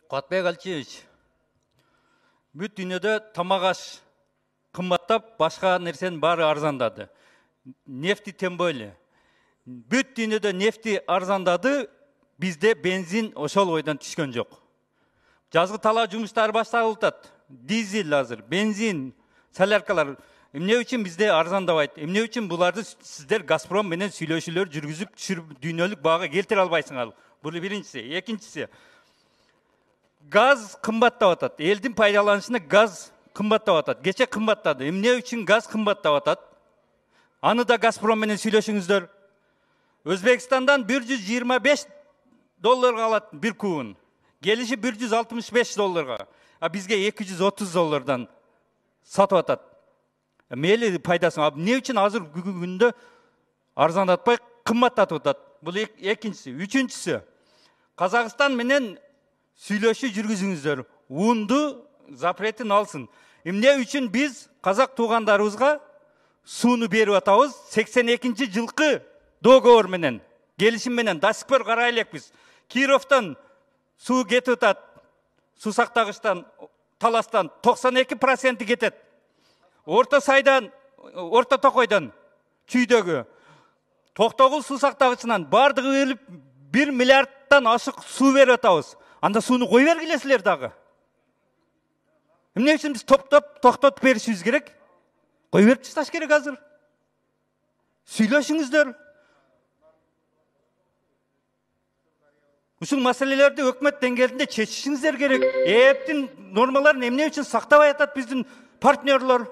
Куатбек Алчевич, бүт дүйнөдө тамак аш кымбаттап, башка нерсенин баары арзандады. Нефти тем более. Бүт дүйнөдө нефти арзандады, бизде бензин ошол ойдон түшкөн жок. Жазгы талаа жумуштары башталып атат. Дизель азыр, бензин, соляркалар эмне үчүн бизде арзандабайт? Эмне үчүн буларды сиздер Газпром менен сүйлөшүүлөр жүргүзүп дүйнөлүк баага келтире албайсыңар? Бул биринчиси. Экинчиси, газ кымбаттап атат. Элдин пайдаланышына газ кымбаттап атат. Кече кымбаттады. Эмне үчүн газ кымбаттап атат? Аны да Газпром менен сүйлөшүңүздөр. Өзбекстандан $125 алат бир кубын. Келиши $165, а бизге $230 сатып атат. Мейли пайдасын алып, эмне үчүн азыр күндө арзандатпай кымбаттатып атат? Бул экинчиси. Үчүнчүсү, Казакстан менен сүйлөшүү жүргүзүңүздөр. Унду запретин алсын. Эмне үчүн биз казак туугандарыбызга сууну берип атабыз? 82 жылкы договор менен, келишим менен до сих пор карай элекпиз. Кировтан суу кетип атат. Суу сактагычтан, таластан 92% кетет. Орто сайдан, Орто Токойдон, Чүйдөгү 99 суу сактагычынан бардыгы берилип 1 миллиардтан ашык суу берип атабыз. Анда сууну кой бергиле силер дагы. Эмне үчүн биз токтотуп беришибиз керек? Кой берип ташташ керек азыр. Сүйлөшүңүздөр. Ушул маселелерди өкмөт деңгээлинде чечишиңиздер керек. ЭЭПтин нормаларын эмне үчүн сактабай атат биздин партнерлор?